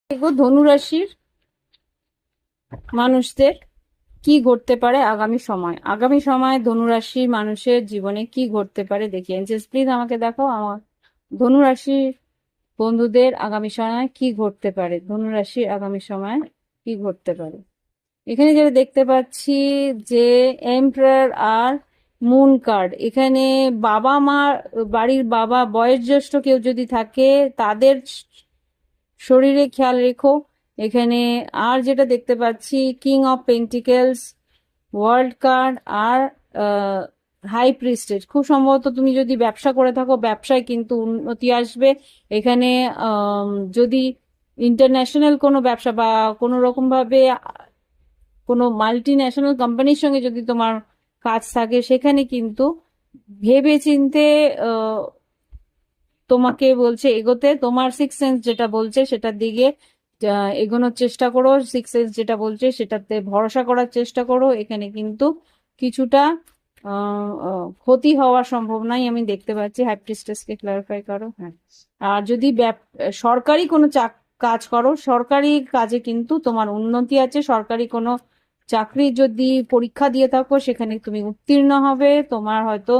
দেখো ধনুরাশির মানুষদের কি ঘটতে পারে আগামী সময় ধনুরাশির মানুষের জীবনে কি ঘটতে পারে দেখি। এঞ্জেলস প্লিজ আমাকে দেখাও আমার ধনুরাশির বন্ধুদের আগামী সময় কি ঘটতে পারে। ধনুরাশির আগামী সময় কি ঘটতে পারে এখানে যেটা দেখতে পাচ্ছি যে এম্পারার আর মুন কার্ড। এখানে বাবা মা, বাড়ির বাবা বয়োজ্যেষ্ঠ কেউ যদি থাকে তাদের শরীরে খেয়াল রেখো। এখানে আর যেটা দেখতে পাচ্ছি king of pentacles, world card আর হাই প্রিস্টেজ। খুব সম্ভবত তুমি যদি ব্যবসা করে থাকো ব্যবসায় কিন্তু উন্নতি আসবে। এখানে যদি ইন্টারন্যাশনাল কোনো ব্যবসা বা কোনো রকম ভাবে কোনো মাল্টি ন্যাশনাল কোম্পানির সঙ্গে যদি তোমার কাজ থাকে সেখানে কিন্তু ভেবে চিন্তে তোমাকে বলছে এগোতে। তোমার সিক্স সেন্স যেটা বলছে সেটার দিকে এগোনোর চেষ্টা করো। সিক্স সেন্স যেটা বলছে সেটাতে ভরসা করার চেষ্টা করো। এখানে কিন্তু কিছুটা ক্ষতি হওয়ার সম্ভাবনাই আমি দেখতে পাচ্ছি। হাই প্রিস্টেসকে ক্লারিফাই করো। হ্যাঁ, আর যদি সরকারি কোনো কাজ করো, সরকারি কাজে কিন্তু তোমার উন্নতি আছে। সরকারি কোনো চাকরি যদি পরীক্ষা দিয়ে থাকো সেখানে তুমি উত্তীর্ণ হবে। তোমার হয়তো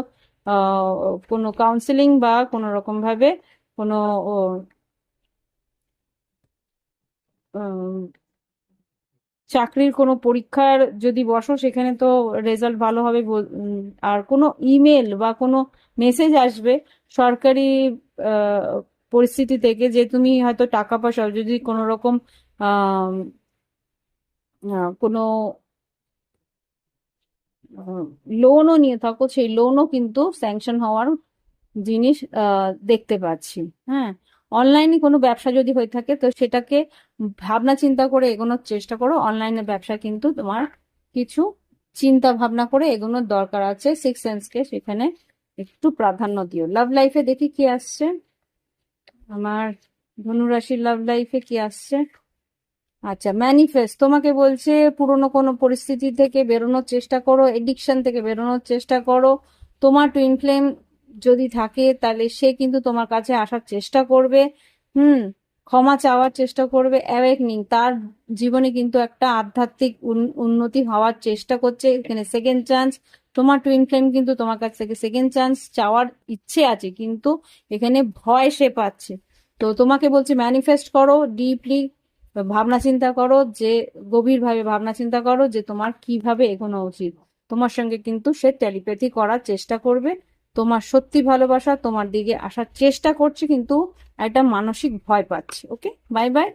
কোনো কাউন্সিলিং বা কোনো রকম ভাবে কোনো উম, চাকরির কোনো পরীক্ষার যদি বসো সেখানে তো রেজাল্ট ভালো হবে। আর কোনো ইমেল বা কোনো মেসেজ আসবে সরকারি আহ, পরিস্থিতি থেকে যে তুমি হয়তো টাকা পয়সা যদি কোনো রকম কোনো লোনও নিয়ে থাকো সেই লোনও কিন্তু স্যাংশন হওয়ার জিনিস দেখতে পাচ্ছি। হ্যাঁ, অনলাইনে কোনো ব্যবসা যদি হয়ে থাকে তো সেটাকে ভাবনা চিন্তা করে এগোনোর চেষ্টা করো। অনলাইনে ব্যবসা কিন্তু তোমার কিছু চিন্তা ভাবনা করে এগোনোর দরকার আছে। সিক্স সেন্সকে সেখানে একটু প্রাধান্য দিও। লাভ লাইফে দেখি কি আসছে আমার ধনুরাশির লাভ লাইফে কি আসছে। আচ্ছা, ম্যানিফেস্ট তোমাকে বলছে পুরোনো কোনো পরিস্থিতি থেকে বেরোনোর চেষ্টা করো, এডিকশন থেকে বেরোনোর চেষ্টা করো। তোমার টুইন ফ্লেম যদি থাকে তাহলে সে কিন্তু তোমার কাছে আসার চেষ্টা করবে। হুম, ক্ষমা চাওয়ার চেষ্টা করবে। অ্যাওয়েকনিং, তার জীবনে কিন্তু একটা আধ্যাত্মিক উন্নতি হওয়ার চেষ্টা করছে। এখানে সেকেন্ড চান্স, তোমার টুইন ফ্লেম কিন্তু তোমার কাছ থেকে সেকেন্ড চান্স চাওয়ার ইচ্ছে আছে কিন্তু এখানে ভয় সে পাচ্ছে। তো তোমাকে বলছে ম্যানিফেস্ট করো, ডিপলি ভাবনা চিন্তা করো, যে গভীরভাবে ভাবনা চিন্তা করো যে তোমার কিভাবে এগোনো উচিত। তোমার সঙ্গে কিন্তু সে টেলিপ্যাথি করার চেষ্টা করবে। তোমার সত্যি ভালোবাসা তোমার দিকে আসার চেষ্টা করছে কিন্তু একটা মানসিক ভয় পাচ্ছে। ওকে, বাই বাই।